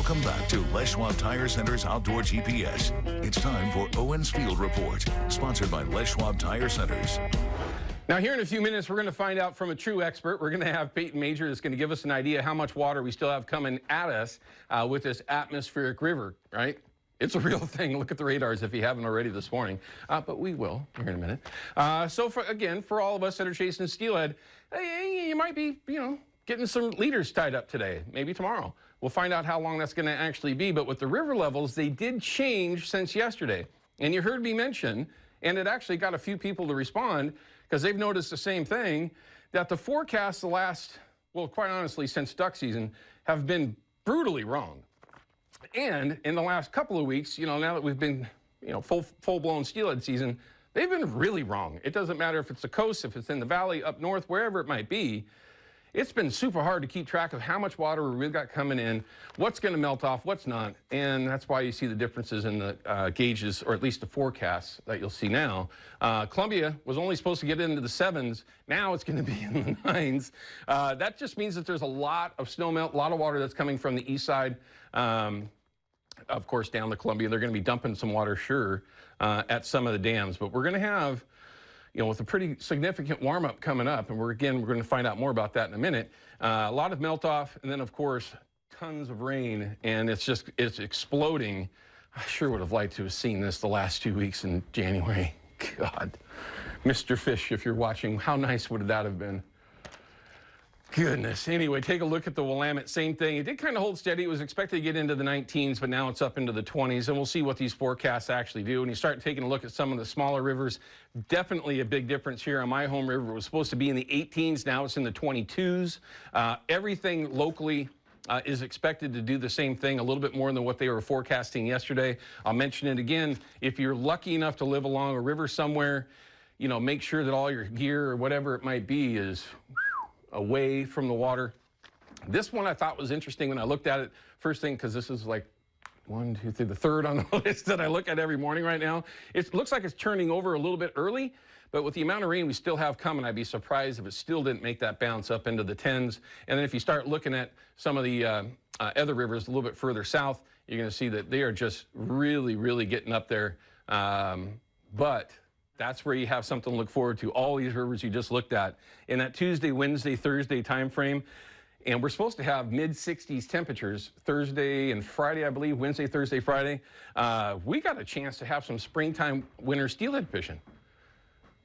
Welcome back to Les Schwab Tire Center's Outdoor GPS. It's time for Owin's Field Report, sponsored by Les Schwab Tire Centers. Now, here in a few minutes, we're going to find out from a true expert. We're going to have Peyton Major that's going to give us an idea how much water we still have coming at us with this atmospheric river, right? It's a real thing. Look at the radars if you haven't already this morning, but we will here in a minute. So, for all of us that are chasing steelhead, you might be, getting some leaders tied up today, maybe tomorrow. We'll find out how long that's going to actually be. But with the river levels, they did change since yesterday. And you heard me mention, and it actually got a few people to respond, because they've noticed the same thing, that the forecasts the last, well, quite honestly, since duck season, have been brutally wrong. And in the last couple of weeks, now that we've been, full-blown steelhead season, they've been really wrong. It doesn't matter if it's the coast, if it's in the valley, up north, wherever it might be. It's been super hard to keep track of how much water we've got coming in, what's going to melt off, what's not, and that's why you see the differences in the gauges, or at least the forecasts that you'll see now. Columbia was only supposed to get into the 7s. Now it's going to be in the 9s. That just means that there's a lot of snow melt, a lot of water that's coming from the east side. Of course, down the Columbia, they're going to be dumping some water, sure, at some of the dams. But we're going to have, with a pretty significant warm-up coming up, and we're going to find out more about that in a minute, a lot of melt-off, and then, of course, tons of rain, and it's exploding. I sure would have liked to have seen this the last 2 weeks in January. God. Mr. Fish, if you're watching, how nice would that have been? Goodness. Anyway, take a look at the Willamette. Same thing. It did kind of hold steady. It was expected to get into the 19s, but now it's up into the 20s, and we'll see what these forecasts actually do. And you start taking a look at some of the smaller rivers, definitely a big difference here on my home river. It was supposed to be in the 18s. Now it's in the 22s. Everything locally is expected to do the same thing, a little bit more than what they were forecasting yesterday. I'll mention it again. If you're lucky enough to live along a river somewhere, make sure that all your gear or whatever it might be is away from the water. This one I thought was interesting when I looked at it first thing, because this is like 1, 2, 3, the third on the list that I look at every morning right now. It looks like it's turning over a little bit early, but with the amount of rain we still have coming, I'd be surprised if it still didn't make that bounce up into the 10s. And then if you start looking at some of the other rivers a little bit further south, you're going to see that they are just really, really getting up there. But that's where you have something to look forward to. All these rivers you just looked at in that Tuesday, Wednesday, Thursday time frame. And we're supposed to have mid-60s temperatures Thursday and Friday, I believe, Wednesday, Thursday, Friday. We got a chance to have some springtime winter steelhead fishing.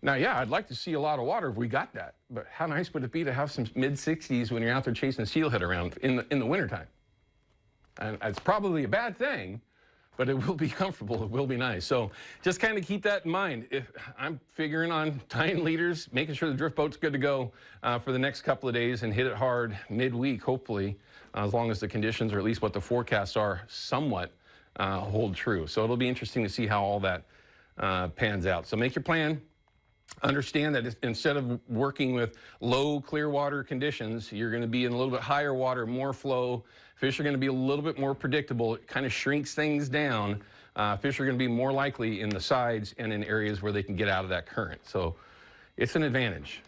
Now, yeah, I'd like to see a lot of water if we got that. But how nice would it be to have some mid-60s when you're out there chasing steelhead around in the wintertime? And it's probably a bad thing, but it will be comfortable. It will be nice. So just kind of keep that in mind. If I'm figuring on tying leaders, making sure the drift boat's good to go for the next couple of days, and hit it hard midweek, hopefully, as long as the conditions, or at least what the forecasts are, somewhat hold true. So it'll be interesting to see how all that pans out. So make your plan. Understand that instead of working with low clear water conditions, you're going to be in a little bit higher water, more flow. Fish are going to be a little bit more predictable. It kind of shrinks things down. Fish are going to be more likely in the sides and in areas where they can get out of that current. So it's an advantage.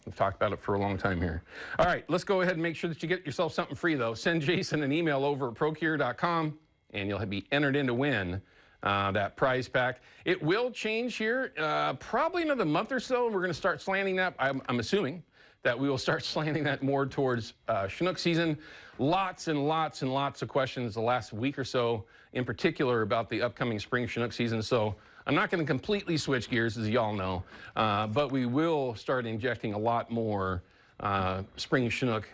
We've talked about it for a long time here. All right, let's go ahead and make sure that you get yourself something free, though. Send Jason an email over at procure.com, and you'll be entered in to win that prize pack. It will change here probably another month or so. We're going to start slanting that. I'm assuming that we will start slanting that more towards Chinook season. Lots and lots and lots of questions the last week or so, in particular about the upcoming spring Chinook season. So I'm not going to completely switch gears, as y'all know, but we will start injecting a lot more spring Chinook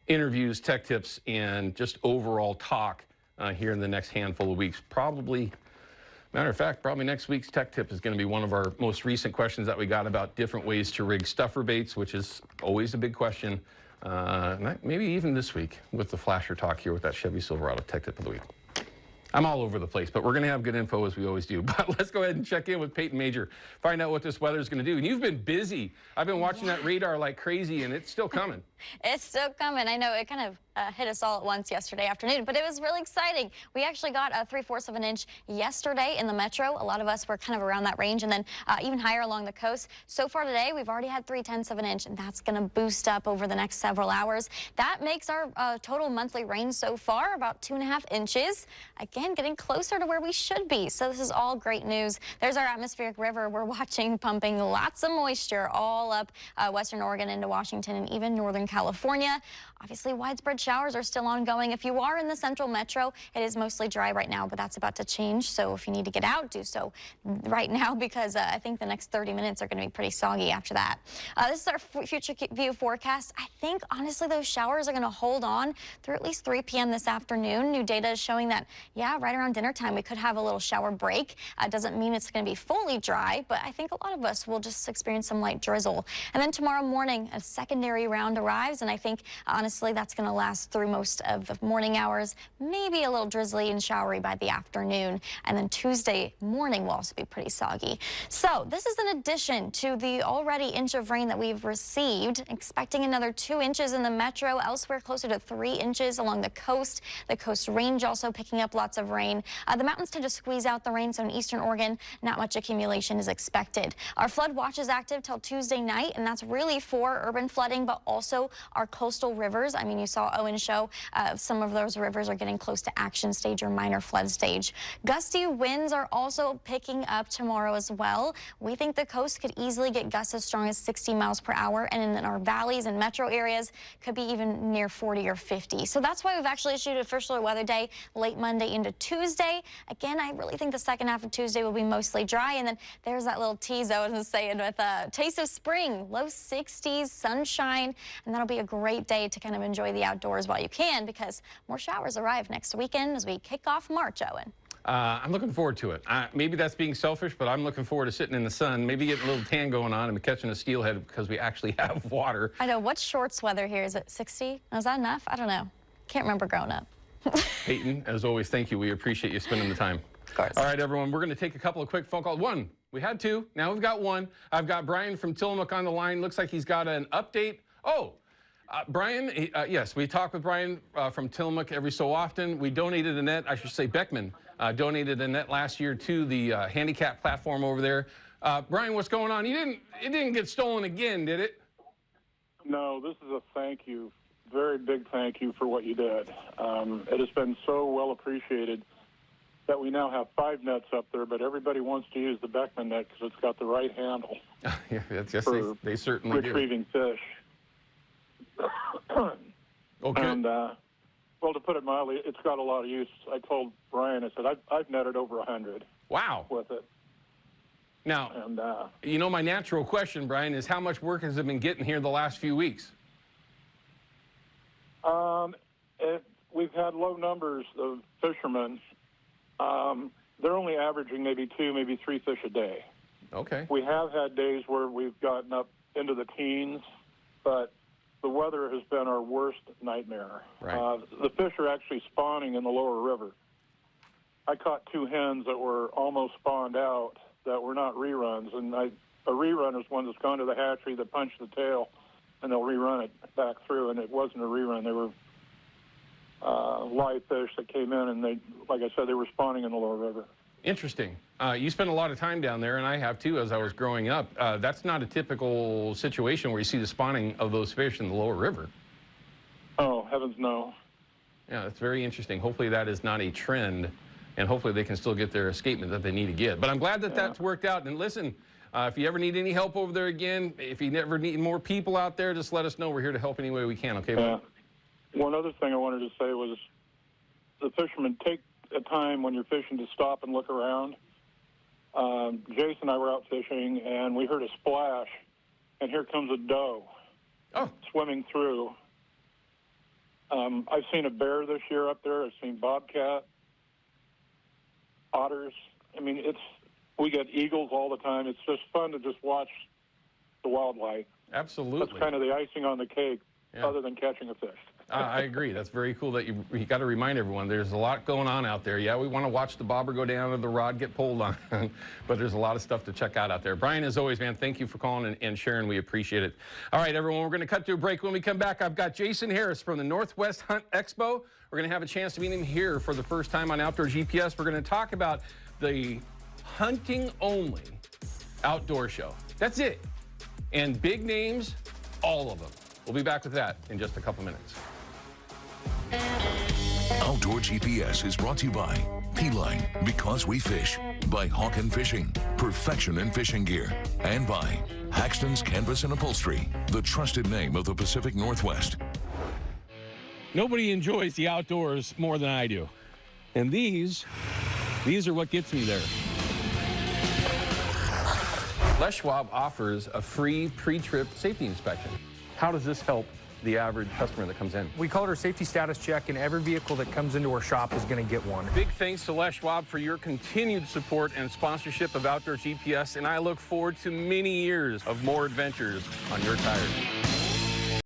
interviews, tech tips, and just overall talk here in the next handful of weeks. Probably, matter of fact, probably next week's tech tip is going to be one of our most recent questions that we got about different ways to rig stuffer baits, which is always a big question. Maybe even this week with the flasher talk here with that Chevy Silverado tech tip of the week. I'm all over the place, but we're going to have good info as we always do. But let's go ahead and check in with Peyton Major, find out what this weather is going to do. And you've been busy. I've been watching that radar like crazy, and it's still coming. It's still coming. I know it kind of hit us all at once yesterday afternoon, but it was really exciting. We actually got a 3/4 of an inch yesterday in the metro. A lot of us were kind of around that range, and then even higher along the coast. So far today, we've already had 3/10 of an inch, and that's going to boost up over the next several hours. That makes our total monthly rain so far about 2.5 inches. Again, getting closer to where we should be. So this is all great news. There's our atmospheric river we're watching pumping lots of moisture all up western Oregon into Washington and even northern California. Obviously, widespread showers are still ongoing. If you are in the central metro, it is mostly dry right now, but that's about to change. So if you need to get out, do so right now, because I think the next 30 minutes are going to be pretty soggy after that. This is our future view forecast. I think, honestly, those showers are going to hold on through at least 3 p.m. this afternoon. New data is showing that, yeah, right around dinner time, we could have a little shower break. Doesn't mean it's going to be fully dry, but I think a lot of us will just experience some light drizzle. And then tomorrow morning, a secondary round arrives, and I think, honestly, that's going to last through most of the morning hours, maybe a little drizzly and showery by the afternoon. And then Tuesday morning will also be pretty soggy. So this is in addition to the already inch of rain that we've received, expecting another 2 inches in the metro, elsewhere closer to 3 inches along the coast. The coast range also picking up lots of rain. The mountains tend to squeeze out the rain, so in eastern Oregon, not much accumulation is expected. Our flood watch is active till Tuesday night, and that's really for urban flooding, but also our coastal rivers. I mean, you saw Owin show some of those rivers are getting close to action stage or minor flood stage. Gusty winds are also picking up tomorrow as well. We think the coast could easily get gusts as strong as 60 miles per hour, and in our valleys and metro areas could be even near 40 or 50. So that's why we've actually issued a official weather day late Monday into Tuesday. Again, I really think the second half of Tuesday will be mostly dry, and then there's that little tease I was saying with a taste of spring, low 60s, sunshine, and that'll be a great day to kind of enjoy the outdoors while you can, because more showers arrive next weekend as we kick off March, Owen. I'm looking forward to it. Maybe that's being selfish, but I'm looking forward to sitting in the sun, maybe getting a little tan going on and catching a steelhead because we actually have water. I know. What's shorts weather here? Is it 60? Is that enough? I don't know. Can't remember growing up. Peyton, as always, thank you. We appreciate you spending the time. Of course. All right, everyone, we're going to take a couple of quick phone calls. One, we had two. Now we've got one. I've got Brian from Tillamook on the line. Looks like he's got an update. Oh, Brian, yes, we talk with Brian from Tillamook every so often. We donated a net, I should say Beckman, donated a net last year to the handicap platform over there. Brian, what's going on? It didn't get stolen again, did it? No, this is a thank you, very big thank you for what you did. It has been so well appreciated that we now have 5 nets up there, but everybody wants to use the Beckman net because it's got the right handle Yeah, yes, for they certainly retrieving fish. Okay. And, well, to put it mildly, it's got a lot of use. I told Brian, I said, I've netted over 100 Wow. with it. Now, And, you know, my natural question, Brian, is how much work has it been getting here the last few weeks? we've had low numbers of fishermen. They're only averaging maybe 2, maybe 3 fish a day. Okay. We have had days where we've gotten up into the teens, but the weather has been our worst nightmare. Right. The fish are actually spawning in the lower river. I caught 2 hens that were almost spawned out that were not reruns, and a rerun is one that's gone to the hatchery that punched the tail, and they'll rerun it back through, and it wasn't a rerun. They were live fish that came in, and they, like I said, they were spawning in the lower river. Interesting. You spent a lot of time down there, and I have too as I was growing up. That's not a typical situation where you see the spawning of those fish in the lower river. Oh, heavens no. Yeah, that's very interesting. Hopefully that is not a trend, and hopefully they can still get their escapement that they need to get. But I'm glad that that's worked out. And listen, if you ever need any help over there again, if you ever need more people out there, just let us know. We're here to help any way we can, okay? Yeah. One other thing I wanted to say was the fishermen, take a time when you're fishing to stop and look around. Jason and I were out fishing, and we heard a splash, and here comes a doe swimming through. I've seen a bear this year up there. I've seen bobcat, otters. I mean, we get eagles all the time. It's just fun to just watch the wildlife. Absolutely. That's kind of the icing on the cake, other than catching a fish. I agree. That's very cool that you got to remind everyone there's a lot going on out there. Yeah, we want to watch the bobber go down and the rod get pulled on, but there's a lot of stuff to check out there. Brian, as always, man, thank you for calling and sharing. We appreciate it. All right, everyone, we're going to cut to a break. When we come back, I've got Jason Harris from the Northwest Hunt Expo. We're going to have a chance to meet him here for the first time on Outdoor GPS. We're going to talk about the hunting-only outdoor show. That's it. And big names, all of them. We'll be back with that in just a couple minutes. Outdoor GPS is brought to you by P-Line, because we fish, by Hawken Fishing, perfection in fishing gear, and by Haxton's Canvas and Upholstery, the trusted name of the Pacific Northwest. Nobody enjoys the outdoors more than I do. And these are what gets me there. Les Schwab offers a free pre-trip safety inspection. How does this help the average customer that comes in? We call it our safety status check, and every vehicle that comes into our shop is going to get one. Big thanks to Les Schwab for your continued support and sponsorship of Outdoor GPS, and I look forward to many years of more adventures on your tires.